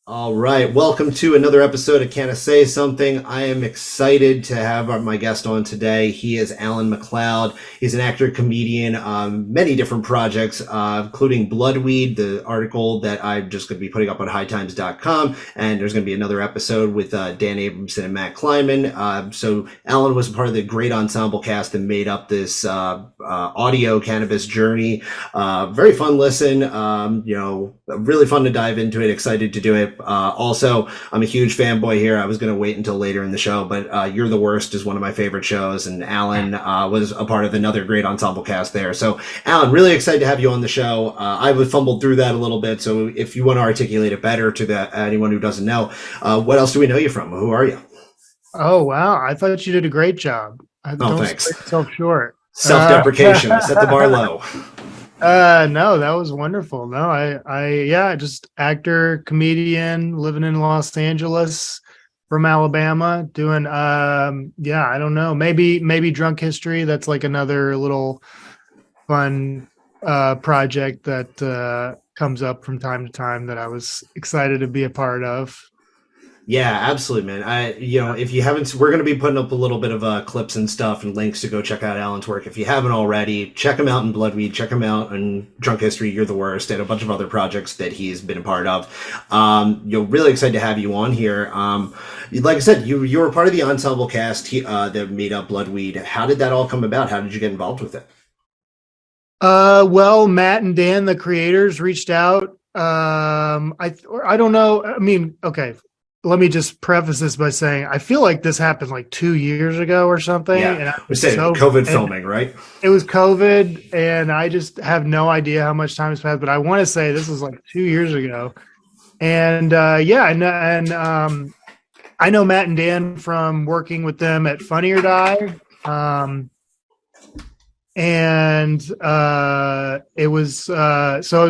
All right, welcome to another episode of Can I Say Something? I am excited to have my guest on today. He is Allan McLeod. He's an actor, comedian, many different projects, including Bloodweed, the article that I'm just going to be putting up on hightimes.com. And there's going to be another episode with Dan Abramson and Matt Kleinman. So Allan was part of the great ensemble cast that made up this audio cannabis journey. Very fun listen, really fun to dive into it, excited to do it. Also, I'm a huge fanboy here. I was going to wait until later in the show, but You're the Worst is one of my favorite shows, and Allan was a part of another great ensemble cast there. So, Allan, really excited to have you on the show. I fumbled through that a little bit, so if you want to articulate it better to anyone who doesn't know, what else do we know you from? Who are you? Oh, wow. I thought you did a great job. Don't Thanks. sell yourself short. Self-deprecation. I set the bar low. No, that was wonderful. No, yeah, just actor, comedian, living in Los Angeles from Alabama, doing, I don't know, maybe Drunk History. That's like another little fun project that comes up from time to time that I was excited to be a part of. Yeah, absolutely, man. If you haven't, we're going to be putting up a little bit of clips and stuff and links to go check out Allan's work. If you haven't already, check him out in Bloodweed, check him out in Drunk History, You're the Worst, and a bunch of other projects that he's been a part of. Really excited to have you on here. Like I said, you were part of the ensemble cast that made up Bloodweed. How did that all come about? How did you get involved with it? Well, Matt and Dan, the creators, reached out. I don't know. I mean, okay. Let me just preface this by saying I feel like this happened like 2 years ago or something. Yeah, and we said COVID filming, right? It was COVID, and I just have no idea how much time has passed. But I want to say this was like 2 years ago, and I know Matt and Dan from working with them at Funny or Die. And it was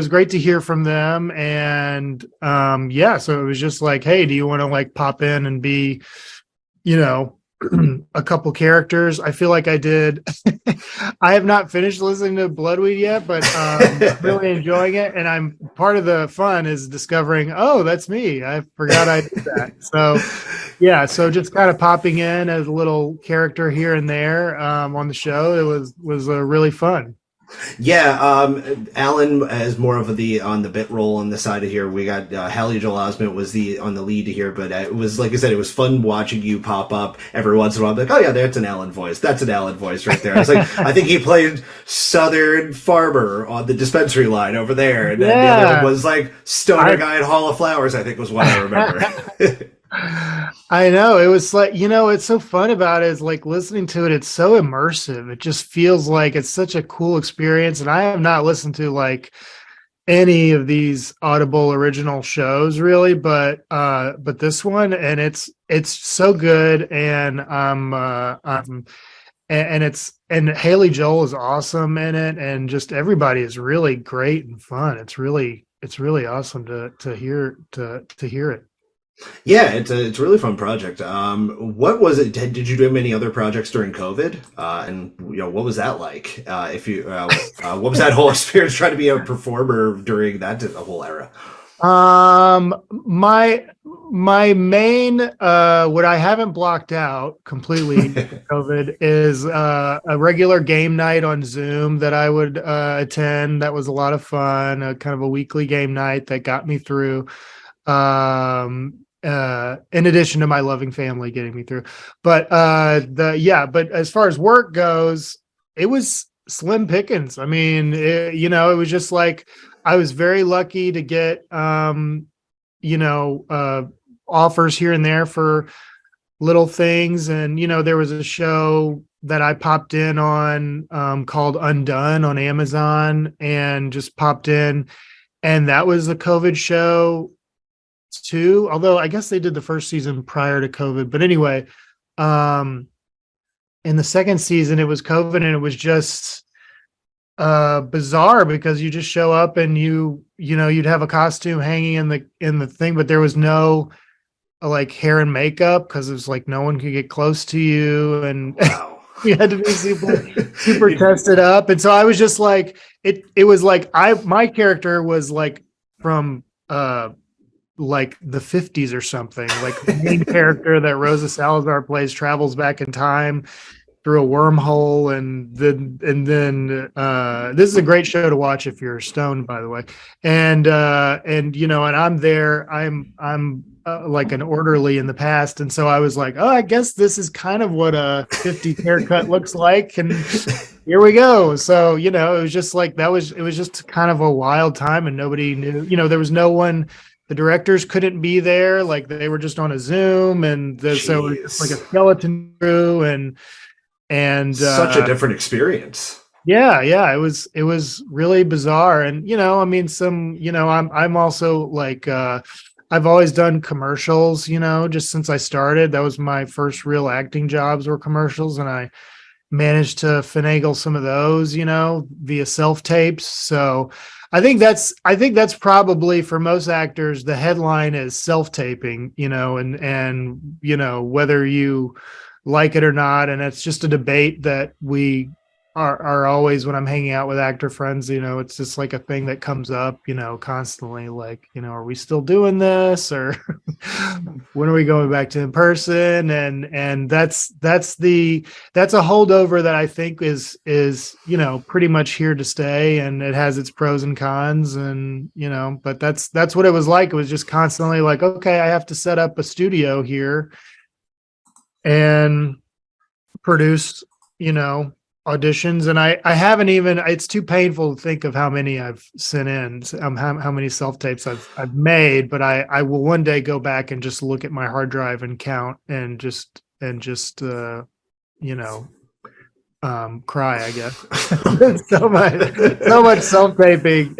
great to hear from them, and so it was just like, hey, do you want to like pop in and be a couple characters? I feel like I did. I have not finished listening to Bloodweed yet, but really enjoying it, and I'm part of the fun is discovering, oh, that's me, I forgot I did that. So just kind of popping in as a little character here and there on the show. It was really fun. Yeah, Allan is more of on the bit role on the side of here. We got Hallie Joel Osment was on the lead here, but it was, like I said, it was fun watching you pop up every once in a while. Like, oh yeah, that's an Allan voice. That's an Allan voice right there. I was like, I think he played Southern Farmer on the dispensary line over there, and then the other one was like Stoner Guy at Hall of Flowers, I think was what I remember. I know, it was like, it's so fun about it is like listening to it. It's so immersive. It just feels like it's such a cool experience. And I have not listened to like any of these Audible original shows really, but this one, and it's so good. And and Haley Joel is awesome in it. And just everybody is really great and fun. It's really awesome to hear it. Yeah, it's a really fun project. What was it? Did you do many other projects during COVID? And what was that like? What was that whole experience trying to be a performer during that whole era? My main what I haven't blocked out completely COVID is a regular game night on Zoom that I would attend. That was a lot of fun. Kind of a weekly game night that got me through. In addition to my loving family getting me through, but as far as work goes, it was slim pickings. I mean, it was just like, I was very lucky to get, offers here and there for little things. And, there was a show that I popped in on, called Undone on Amazon, and just popped in, and that was a COVID show too, although I guess they did the first season prior to COVID. But anyway, in the second season it was COVID, and it was just bizarre because you just show up and you'd have a costume hanging in the thing, but there was no like hair and makeup because it was like no one could get close to you, and wow. You had to be super tested up. And so I was just like, it was like my character was like from like the 50s or something. Like the main character that Rosa Salazar plays travels back in time through a wormhole, and then this is a great show to watch if you're stoned, by the way. And you know, and I'm there, I'm like an orderly in the past, and so I was like, oh, I guess this is kind of what a 50s haircut looks like, and here we go. So, you know, it was just like it was just kind of a wild time, and nobody knew, you know, there was no one, the directors couldn't be there, like they were just on a Zoom, and so it was just like a Jeez. skeleton crew, and Such a different experience. yeah, it was really bizarre. And you know, I mean, some, you know, I'm also like I've always done commercials, you know, just since I started. That was my first real acting jobs, were commercials, and I managed to finagle some of those, you know, via self tapes. So I think that's probably, for most actors, the headline is self taping, you know, and you know, whether you like it or not. And it's just a debate that we are always, when I'm hanging out with actor friends, you know, it's just like a thing that comes up, you know, constantly, like, you know, are we still doing this, or when are we going back to in person? And that's a holdover that I think is, you know, pretty much here to stay, and it has its pros and cons. And, you know, but that's what it was like. It was just constantly like, okay, I have to set up a studio here and produce, you know, auditions. And I haven't even, it's too painful to think of how many I've sent in, how many self tapes I've made, but I will one day go back and just look at my hard drive and count, and just you know, cry, I guess. So much self taping.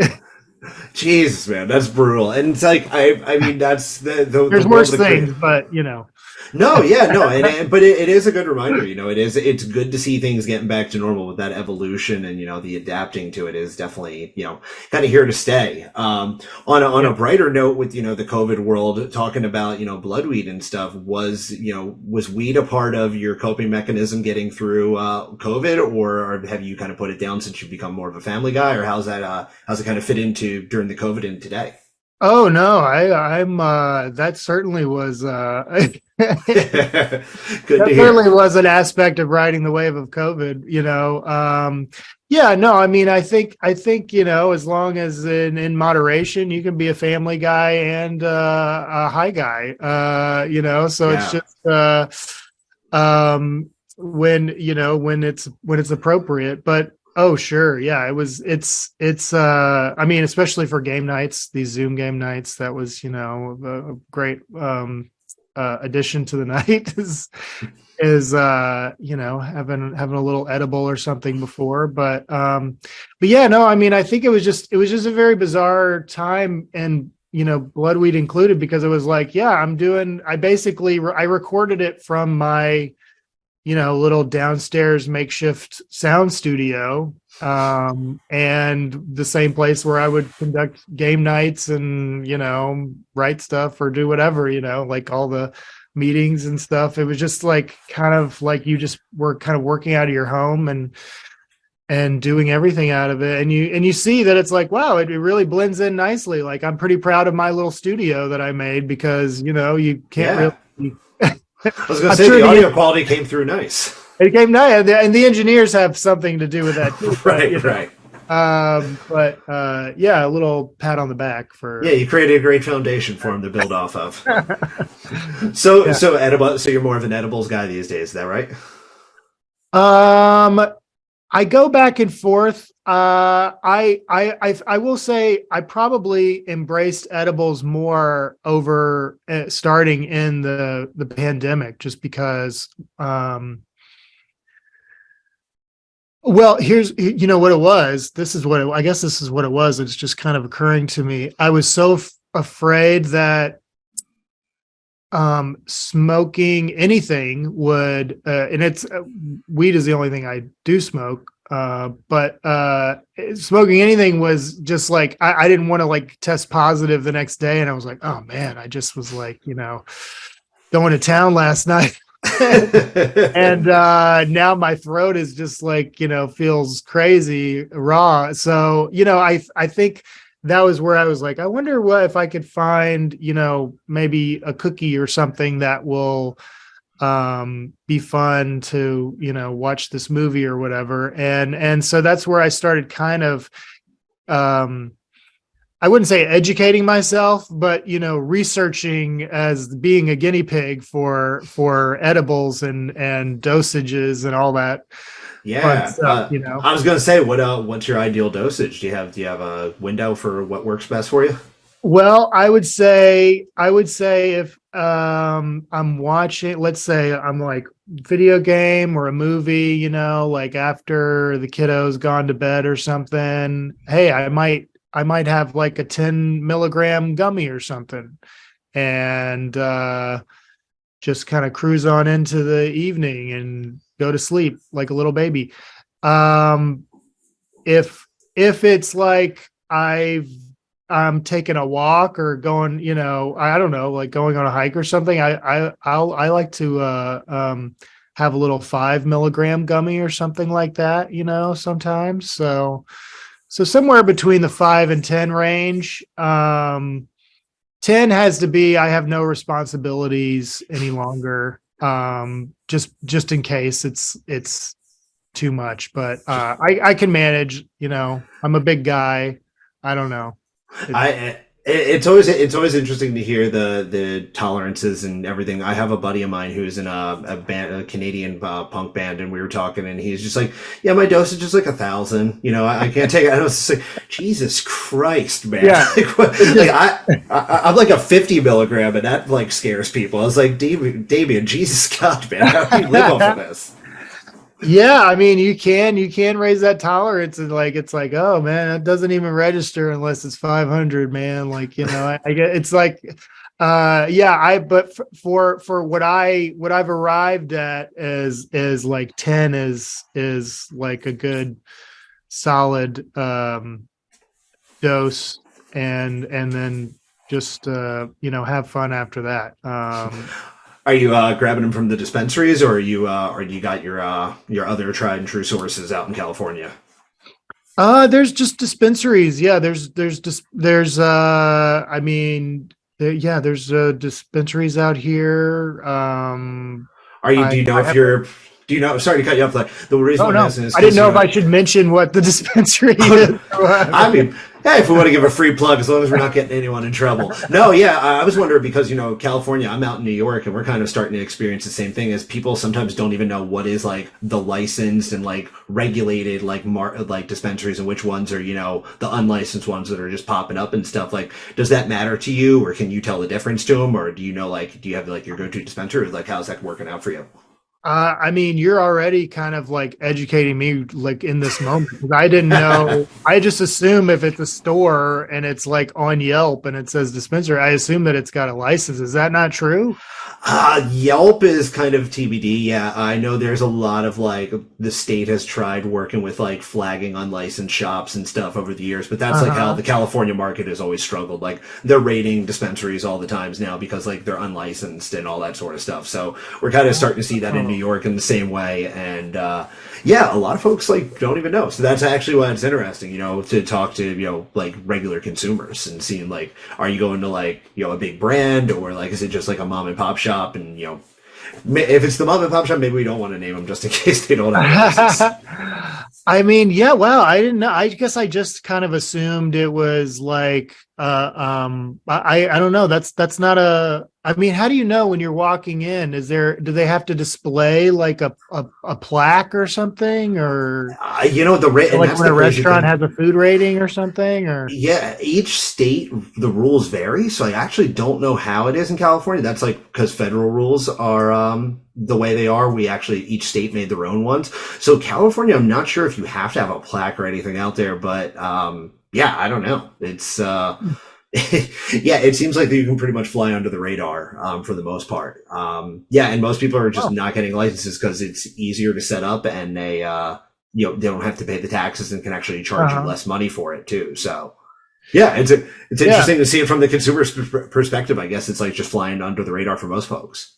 Jesus, man, that's brutal. And it's like, I mean, that's There's worse things, but you know. No, yeah, no, but it is a good reminder. You know, it's good to see things getting back to normal with that evolution, and you know, the adapting to it is definitely, you know, kind of here to stay. On a brighter note, with, you know, the COVID world, talking about, you know, blood weed and stuff, was weed a part of your coping mechanism getting through COVID, or have you kind of put it down since you've become more of a family guy, or how's it kind of fit into during the COVID and today? Oh no, I'm that certainly was Good that to hear. certainly was an aspect of riding the wave of COVID, you know. Yeah, no, I mean, I think, you know, as long as in moderation, you can be a family guy and a high guy, you know. So it's Yeah. just when, you know, when it's appropriate. But oh sure, yeah, it's I mean, especially for game nights, these Zoom game nights, that was, you know, a great addition to the night, is you know, having a little edible or something before. But yeah, no, I mean, I think it was just a very bizarre time, and you know, bloodweed included, because it was like, yeah, I recorded it from my, you know, little downstairs makeshift sound studio, and the same place where I would conduct game nights and, you know, write stuff or do whatever, you know, like all the meetings and stuff. It was just like, kind of like you just were kind of working out of your home and doing everything out of it. And you see that it's like, wow, it really blends in nicely. Like, I'm pretty proud of my little studio that I made, because, you know, you can't Yeah. really I was going to I'm say, sure the audio quality came through nice. it came nice, and the engineers have something to do with that too. But, you know, Right. yeah, a little pat on the back Yeah, for. you created a great foundation for him to build off of. Yeah. So edible. So you're more of an edibles guy these days, is that right? Um, I go back and forth. I will say I probably embraced edibles more over starting in the pandemic, just because. Well, here's, you know, what it was. I guess this is what it was. It's just kind of occurring to me. I was so afraid that smoking anything would, and it's weed is the only thing I do smoke. But smoking anything was just like, I didn't want to like test positive the next day, and I was like, oh man, I just was like, you know, going to town last night. And now my throat is just like, you know, feels crazy raw. So, you know, I think that was where I was like, I wonder what if I could find, maybe a cookie or something that will be fun to, watch this movie or whatever. And so that's where I started kind of um I wouldn't say educating myself, but researching as being a guinea pig for edibles and dosages and all that fun Yeah. stuff. I was gonna say, what's your ideal dosage? Do you have a window for what works best for you? Well, I would say if I'm watching, let's say I'm like video game or a movie, like after the kiddo's gone to bed or something, hey, I might have like a 10 milligram gummy or something and just kind of cruise on into the evening and go to sleep like a little baby. Um if it's like I'm taking a walk or going, I don't know, like going on a hike or something, I like to have a little 5 milligram gummy or something like that, sometimes. So somewhere between the 5 and 10 range. 10 has to be I have no responsibilities any longer. Just in case it's too much, but I can manage, I'm a big guy. I don't know. It, It's always interesting to hear the tolerances and everything. I have a buddy of mine who's in a band, a Canadian punk band, and we were talking, and he's just like, "Yeah, my dosage is like 1,000. I can't take it." I was just like, "Jesus Christ, man!" yeah. I'm like a 50 milligram, and that like scares people. I was like, Damien, Jesus God, man, how do you live off of this?" Yeah, I mean, you can raise that tolerance, and like it's like, oh man, it doesn't even register unless it's 500, man. Like, I get it's like yeah, but for what I've arrived at is like 10 is like a good solid dose, and then just have fun after that. Are you grabbing them from the dispensaries, or you got your other tried and true sources out in California? There's just dispensaries. Yeah, I mean, yeah, there's dispensaries out here. Are you? I Do you know I if have. you're? Do you know? Sorry to cut you off. Like the reason Oh I'm no, asking is I didn't because know if I should mention what the dispensary is. I mean, hey, if we want to give a free plug, as long as we're not getting anyone in trouble. No, yeah, I was wondering because California. I'm out in New York, and we're kind of starting to experience the same thing. As people sometimes don't even know what is like the licensed and like regulated like dispensaries, and which ones are the unlicensed ones that are just popping up and stuff. Like, does that matter to you, or can you tell the difference to them, or do you have like your go-to dispensary? Or, like, how's that working out for you? I mean, you're already kind of like educating me like in this moment because I didn't know. I just assume if it's a store and it's like on Yelp and it says dispensary, I assume that it's got a license. Is that not true? Yelp is kind of TBD. Yeah, I know there's a lot of like the state has tried working with like flagging unlicensed shops and stuff over the years, but that's like how Uh-huh. the California market has always struggled. Like they're raiding dispensaries all the times now because like they're unlicensed and all that sort of stuff. So we're kind of starting to see that in New Oh. York in the same way. And yeah, a lot of folks like don't even know. So that's actually why it's interesting, to talk to like regular consumers and seeing like, are you going to like a big brand, or like is it just like a mom and pop shop? And if it's the mom and pop shop, maybe we don't want to name them just in case they don't have a license. I mean, yeah, well, I didn't know. I guess I just kind of assumed it was like I don't know. That's not a I mean, how do you know when you're walking in? Do they have to display like a plaque or something, or The rate, and like that's when the a crazy restaurant thing. has a food rating or something, or Yeah, each state the rules vary, so I actually don't know how it is in California. That's like because federal rules are the way they are. We actually each state made their own ones. So California, I'm not sure if you have to have a plaque or anything out there, but yeah, I don't know. It's yeah, it seems like you can pretty much fly under the radar for the most part. Yeah, and most people are just oh, not getting licenses because it's easier to set up, and they don't have to pay the taxes and can actually charge you uh-huh. less money for it too. So yeah, it's Yeah. interesting to see it from the consumer's perspective. I guess it's like just flying under the radar for most folks.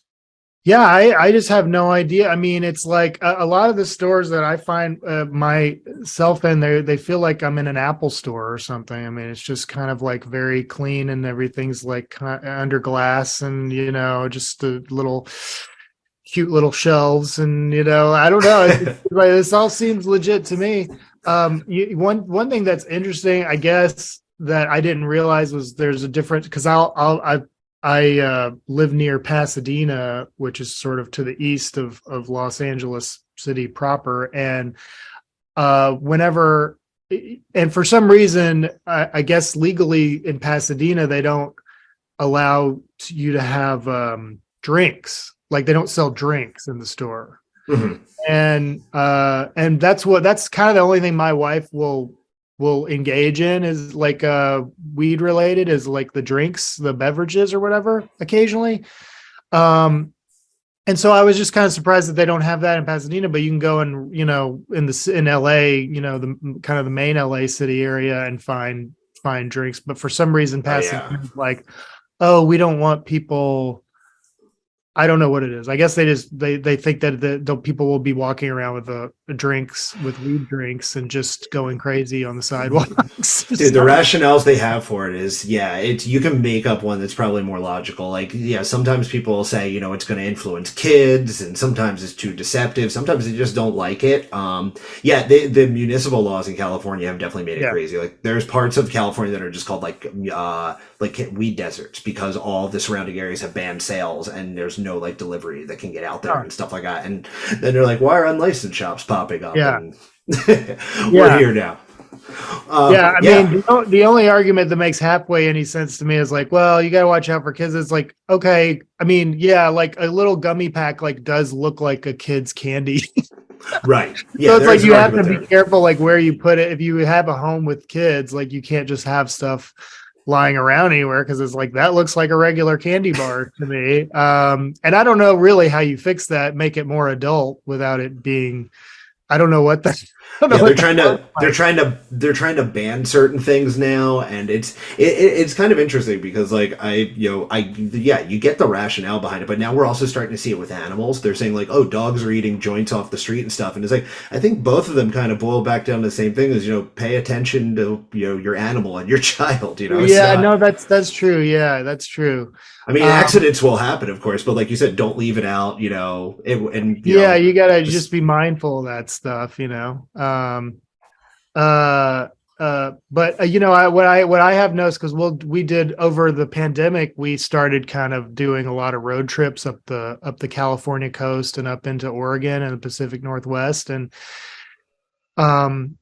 Yeah, I just have no idea. I mean, it's like a lot of the stores that I find myself in, they feel like I'm in an Apple store or something. I mean, it's just kind of like very clean and everything's like under glass and, just the little cute little shelves and, I don't know. Like, this all seems legit to me. One thing that's interesting, I guess, that I didn't realize was there's a difference because I live near Pasadena, which is sort of to the east of Los Angeles City proper. And whenever, and for some reason, I guess legally in Pasadena, they don't allow you to have drinks. Like they don't sell drinks in the store. Mhm. And that's kind of the only thing my wife will engage in is like weed related, is like the drinks, the beverages or whatever occasionally. um and so I was just kind of surprised that they don't have that in Pasadena, but you can go and in LA, the kind of the main LA city area and find drinks. But for some reason Oh yeah. Pasadena is like, oh, we don't want people. I don't know what it is. I guess they think that the people will be walking around with the drinks, with weed drinks, and just going crazy on the sidewalks. Dude, the rationales they have for it is, yeah, it's you can make up one that's probably more logical. Like, yeah, sometimes people will say, it's going to influence kids, and sometimes it's too deceptive. Sometimes they just don't like it. Yeah, the municipal laws in California have definitely made it Yeah, crazy. Like, there's parts of California that are just called like weed deserts because all the surrounding areas have banned sales, and there's no like delivery that can get out there oh, and stuff like that. And then they're like, why are unlicensed shops popping up? yeah, And we're yeah. here now. Yeah, I Yeah. mean, the only argument that makes halfway any sense to me is like, well, you got to watch out for kids. It's like, okay, I mean, yeah, like a little gummy pack like does look like a kid's candy. Right. So Yeah, it's there like is an you have to argument be there. careful like where you put it. If you have a home with kids, like you can't just have stuff lying around anywhere because it's like that looks like a regular candy bar to me. And I don't know really how you fix that, make it more adult without it being. I don't know what that. I don't know Yeah, what that looks like. they're trying to ban certain things now, and it's kind of interesting because like yeah, you get the rationale behind it, but now we're also starting to see it with animals. They're saying like, oh, dogs are eating joints off the street and stuff, and it's like I think both of them kind of boil back down to the same thing as pay attention to your animal and your child. It's Yeah, not. no, that's true. Yeah, that's true. I mean, Um, accidents will happen, of course, but like you said, don't leave it out. And yeah, you gotta just just be mindful of that stuff. Uh, but what I have noticed because we did over the pandemic, we started kind of doing a lot of road trips up the California coast and up into Oregon and the Pacific Northwest, and um,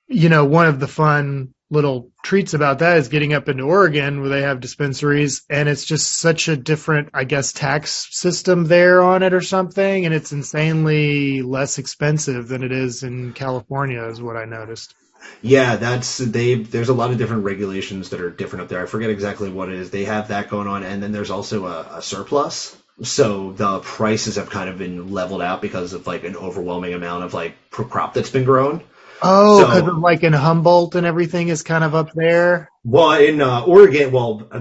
one of the fun little treats about that is getting up into Oregon where they have dispensaries, and it's just such a different, I guess, tax system there on it or something, and it's insanely less expensive than it is in California, is what I noticed. Yeah, there's a lot of different regulations that are different up there. I forget exactly what it is. They have that going on, and then there's also a surplus. So the prices have kind of been leveled out because of like an overwhelming amount of like crop that's been grown. Oh, because of So like in Humboldt and everything is kind of up there. well, in Oregon,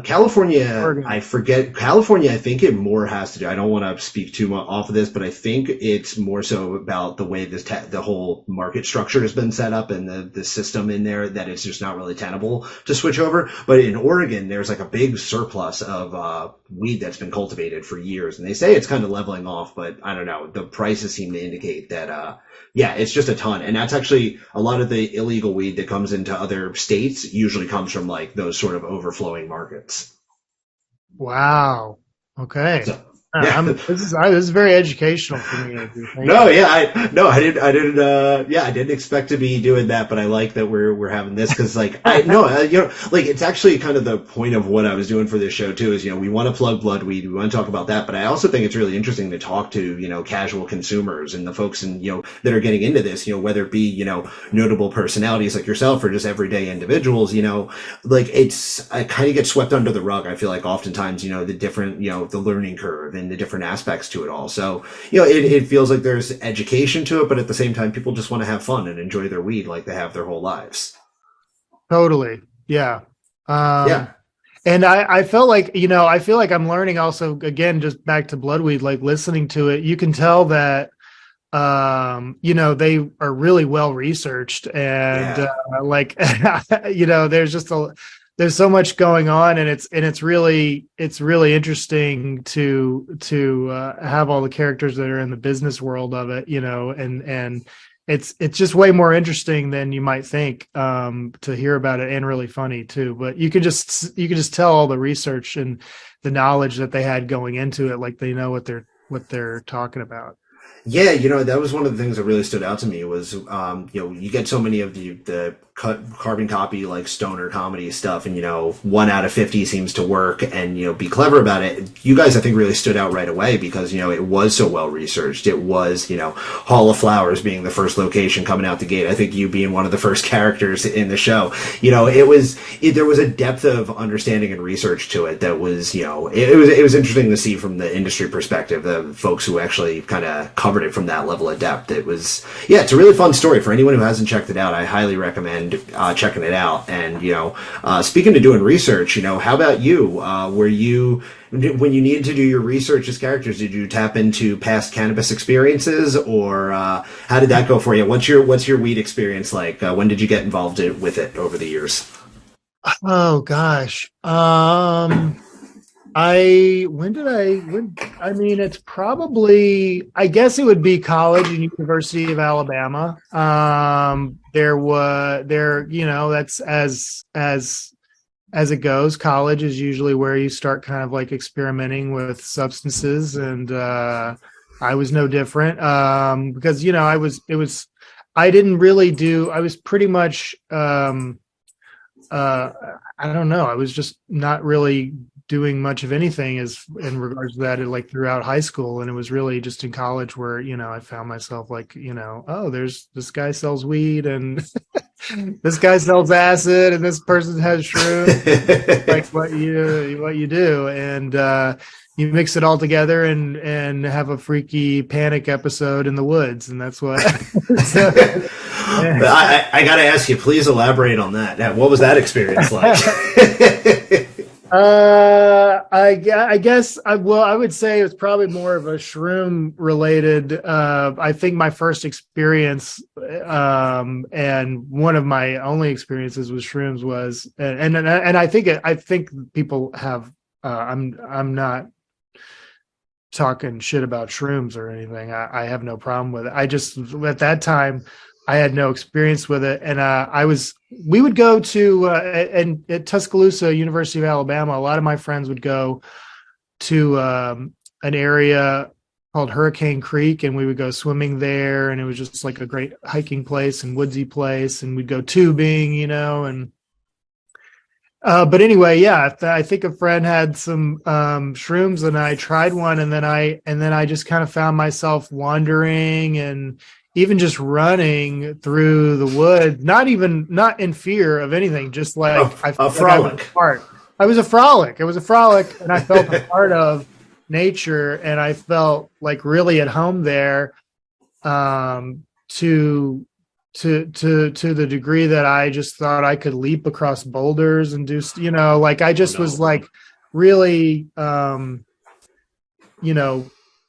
California, Oregon. I forget. California, I think it more has to do. I don't want to speak too much off of this, but I think it's more so about the way the whole market structure has been set up and the system in there that it's just not really tenable to switch over. But in Oregon, there's like a big surplus of weed that's been cultivated for years, and they say it's kind of leveling off, but I don't know. The prices seem to indicate that yeah, it's just a ton. And that's actually a lot of the illegal weed that comes into other states usually comes from like those sort of overflowing markets. Wow. Okay. So, yeah. This is very educational for me, as you think. No, yeah, I didn't expect to be doing that, but I like that we're having this because, like, I no, like it's actually kind of the point of what I was doing for this show too. Is we want to plug blood weed, we want to talk about that, but I also think it's really interesting to talk to casual consumers and the folks and that are getting into this. Whether it be notable personalities like yourself or just everyday individuals. Like I kind of get swept under the rug. I feel like oftentimes the different the learning curve and the different aspects to it all. So it feels like there's education to it, but at the same time, people just want to have fun and enjoy their weed like they have their whole lives. Totally. Yeah. Yeah. Um, And I felt like, I feel like I'm learning also, again, just back to Bloodweed, like listening to it, you can tell that, they are really well researched and, Yeah. like, there's so much going on, and it's really interesting to have all the characters that are in the business world of it, and it's just way more interesting than you might think, to hear about it, and really funny too. But you could just tell all the research and the knowledge that they had going into it, like they know what they're talking about. Yeah, that was one of the things that really stood out to me was, you get so many of the carbon copy, like stoner comedy stuff, and, 1 out of 50 seems to work and, be clever about it. You guys, I think, really stood out right away because, it was so well researched. It was, Hall of Flowers being the first location coming out the gate. I think you being one of the first characters in the show. There was a depth of understanding and research to it that was, it was interesting to see from the industry perspective, the folks who actually kind of covered it from that level of depth. It's a really fun story for anyone who hasn't checked it out. I highly recommend checking it out. And speaking of doing research, how about you? Were you, when you needed to do your research as characters, did you tap into past cannabis experiences, or how did that go for you? What's your weed experience like? When did you get involved with it over the years? Oh gosh. I mean, it's probably, I guess it would be college and University of Alabama. That's as it goes. College is usually where you start kind of like experimenting with substances. And, I was no different. Because, I didn't really I was pretty much, I don't know. I was just not really doing much of anything as in regards to that, like throughout high school. And it was really just in college where, I found myself like, oh, there's this guy sells weed, and this guy sells acid, and this person has shrooms, like what you do. And, you mix it all together and have a freaky panic episode in the woods. And that's what, so, I got to ask you, please elaborate on that. What was that experience like? I guess I would say it's probably more of a shroom related. I think my first experience, and one of my only experiences with shrooms was, and I think people have. I'm not talking shit about shrooms or anything. I have no problem with it. I just, at that time, I had no experience with it. And we would go to, and at Tuscaloosa, University of Alabama, a lot of my friends would go to an area called Hurricane Creek, and we would go swimming there. And it was just like a great hiking place and woodsy place. And we'd go tubing, and but anyway, yeah, I think a friend had some shrooms, and I tried one, and then I just kind of found myself wandering and even just running through the woods, not in fear of anything, just like I felt frolic. Like I was a frolic. It was a frolic, and I felt a part of nature, and I felt like really at home there, to the degree that I just thought I could leap across boulders and do, like I just was like really,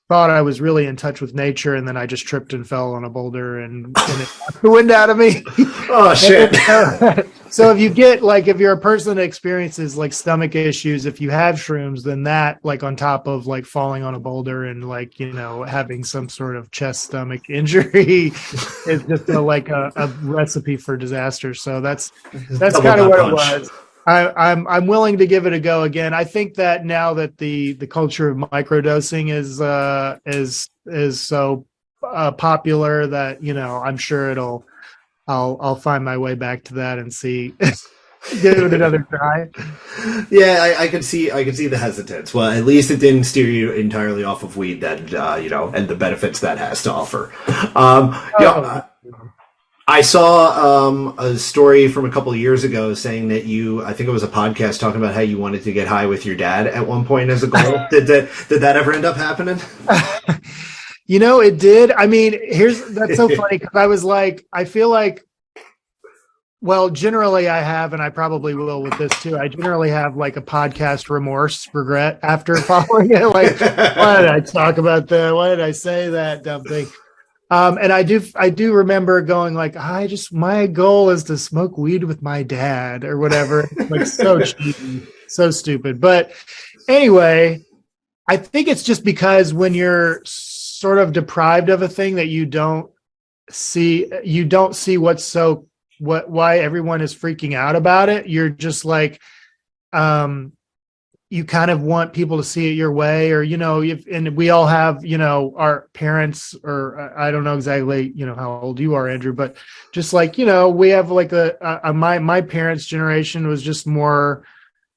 thought I was really in touch with nature, and then I just tripped and fell on a boulder and it knocked the wind out of me. Oh shit. So if you're a person that experiences like stomach issues, if you have shrooms, then that, like on top of like falling on a boulder and like, having some sort of chest stomach injury is just a recipe for disaster. So that's kind of what it was. I'm willing to give it a go again. I think that now that the culture of microdosing is so popular that I'm sure I'll find my way back to that and see give it another try. Yeah, I could see the hesitance. Well, at least it didn't steer you entirely off of weed, that and the benefits that has to offer. I saw a story from a couple of years ago saying that I think it was a podcast talking about how you wanted to get high with your dad at one point as a goal. Did that ever end up happening? It did. I mean, that's so funny, because I was like, I feel like Well, generally I have, and I probably will with this too. I generally have like a podcast remorse, regret after following it. Like, why did I talk about that? Why did I say that dumb thing? And I do remember going like, my goal is to smoke weed with my dad or whatever. Like so cheesy, so stupid. But anyway, I think it's just because when you're sort of deprived of a thing that you don't see why everyone is freaking out about it. You're just like, you kind of want people to see it your way, or, and we all have, our parents, or I don't know exactly, how old you are, Andrew, but just like, we have like my parents' generation was just more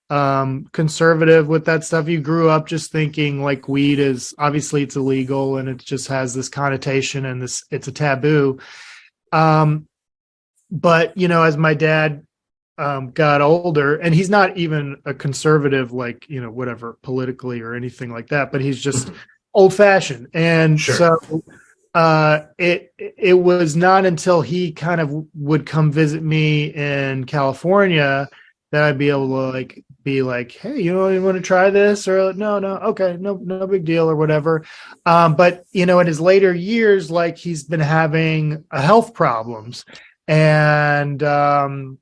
conservative with that stuff. You grew up just thinking like weed is obviously it's illegal and it just has this connotation and it's a taboo. But as my dad got older, and he's not even a conservative, like, whatever politically or anything like that, but he's just old fashioned. And Sure. so it was not until he kind of would come visit me in California that I'd be able to like be like, hey, you want to try this? Or no, okay, no big deal or whatever. But in his later years, like he's been having health problems and a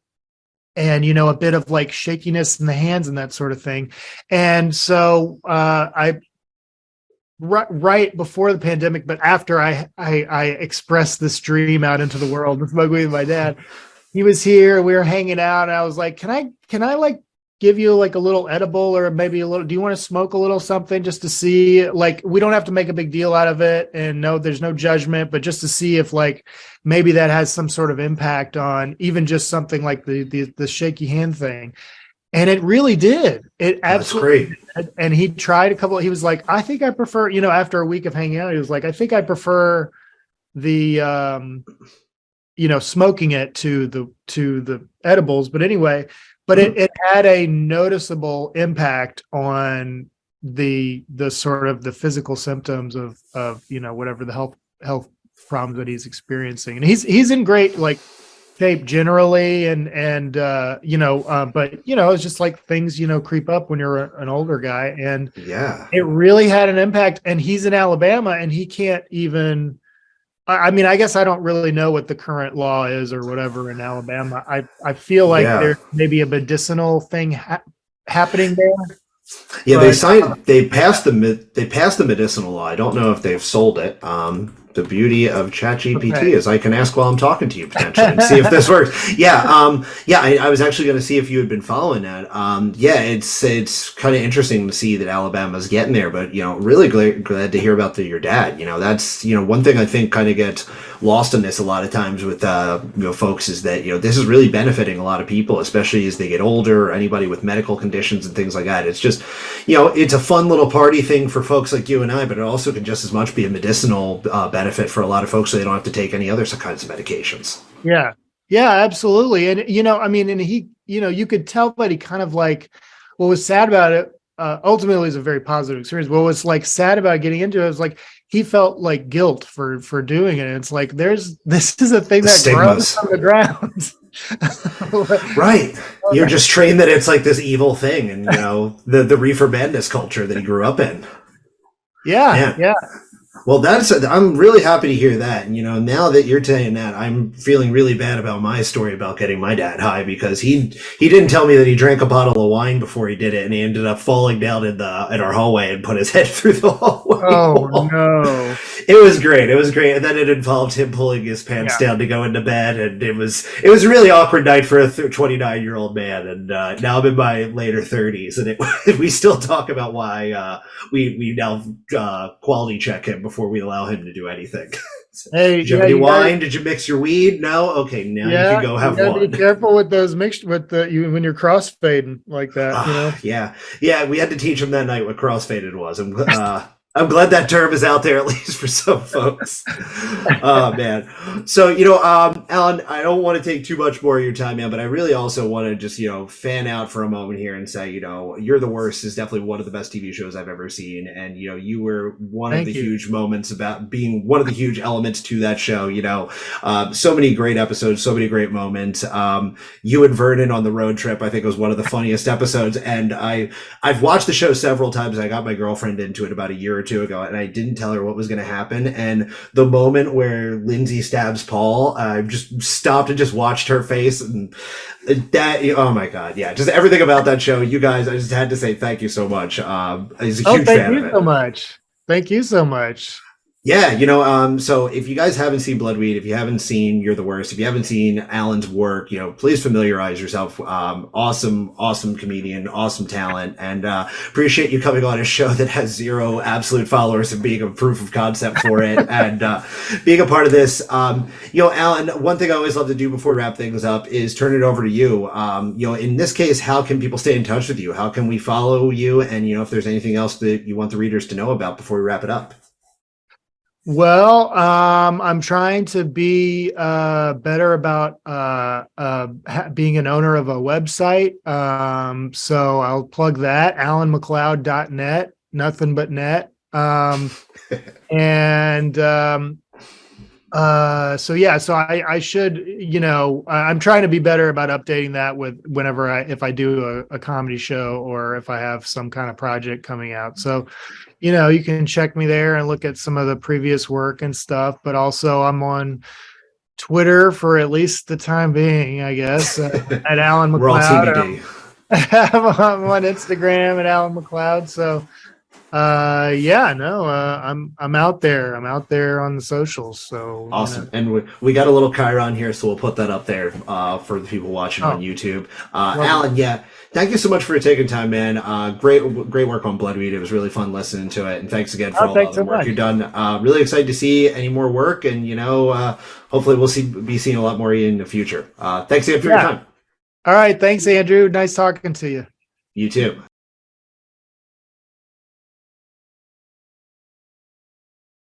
bit of like shakiness in the hands and that sort of thing. And so right before the pandemic, but after I expressed this dream out into the world with my dad, he was here, we were hanging out, and I was like, can I like give you like a little edible, or maybe a little, do you want to smoke a little something just to see, like, we don't have to make a big deal out of it, and no, there's no judgment, but just to see if like maybe that has some sort of impact on even just something like the shaky hand thing. And it really did. It absolutely did. And he tried a couple, he was like, I think I prefer, after a week of hanging out, he was like, I think I prefer the smoking it to the edibles. But anyway, but it had a noticeable impact on the sort of the physical symptoms of whatever the health problems that he's experiencing. And he's in great like shape generally, and but it's just like things creep up when you're an older guy, and Yeah. it really had an impact. And he's in Alabama, and he can't even, I mean, I guess I don't really know what the current law is or whatever in Alabama. I feel like there's maybe a medicinal thing happening there. Yeah, they passed the medicinal law. I don't know if they've sold it. The beauty of ChatGPT is I can ask while I'm talking to you potentially and see if this works. Yeah, I was actually going to see if you had been following that. It's kind of interesting to see that Alabama's getting there, but really glad to hear about your dad. That's one thing I think kind of gets lost in this a lot of times with folks is that this is really benefiting a lot of people, especially as they get older, or anybody with medical conditions and things like that. It's just it's a fun little party thing for folks like you and I, but it also can just as much be a medicinal benefit for a lot of folks, so they don't have to take any other kinds of medications. Yeah, absolutely. And I mean, and he, you could tell that he kind of like, what was sad about it, ultimately it was a very positive experience. What was like sad about getting into it was like he felt like guilt for doing it. And it's like this is a thing that grows from the ground. Right. You're just trained that it's like this evil thing, and the reefer madness culture that he grew up in. Yeah. Well, I'm really happy to hear that. And, now that you're saying that, I'm feeling really bad about my story about getting my dad high, because he didn't tell me that he drank a bottle of wine before he did it, and he ended up falling down in our hallway and put his head through the hallway. Oh, no. It was great. And then it involved him pulling his pants down to go into bed, and it was a really awkward night for a 29-year-old man. And now I'm in my later 30s, and we still talk about why we now quality check him before we allow him to do anything. Hey, did you have any wine? Did you mix your weed? No? Okay, now you can go have one. Be careful with those mixed with when you're crossfading like that. Yeah. We had to teach him that night what crossfaded was. I'm glad that term is out there, at least for some folks. Oh man. So Alan, I don't want to take too much more of your time, man, but I really also want to just, fan out for a moment here and say, You're the Worst is definitely one of the best TV shows I've ever seen. And, you were one of the Thank you. huge moments about being one of the huge elements to that show, so many great episodes, so many great moments. You and Vernon on the road trip, I think was one of the funniest episodes. And I've watched the show several times. I got my girlfriend into it about a year or two ago, and I didn't tell her what was going to happen. And the moment where Lindsay stabs Paul, I just stopped and just watched her face, and that, oh my god, yeah, just everything about that show. You guys, I just had to say thank you so much. I was a huge Thank fan of you it. so much. Thank you so much. Yeah, so if you guys haven't seen Bloodweed, if you haven't seen You're the Worst, if you haven't seen Alan's work, please familiarize yourself. Awesome comedian, awesome talent, and appreciate you coming on a show that has zero absolute followers and being a proof of concept for it, and being a part of this. Alan, one thing I always love to do before we wrap things up is turn it over to you. In this case, how can people stay in touch with you? How can we follow you? And if there's anything else that you want the readers to know about before we wrap it up. Well, I'm trying to be better about being an owner of a website. So I'll plug that, allanmcleod.net, nothing but net. And so I should, I'm trying to be better about updating that with if I do a comedy show or if I have some kind of project coming out. So you can check me there and look at some of the previous work and stuff, but also I'm on Twitter for at least the time being, I guess, at Allan We're all McLeod. TBD. I'm on Instagram at Allan McLeod. So, I'm out there. I'm out there on the socials. So awesome. And we got a little Chiron here, so we'll put that up there for the people watching on YouTube. Alan, yeah, thank you so much for taking time, man. Great work on Bloodweed. It was really fun listening to it. And thanks again for all the other work you've done. Really excited to see any more work, and hopefully we'll be seeing a lot more in the future. Thanks again for your time. All right. Thanks, Andrew. Nice talking to you. You too.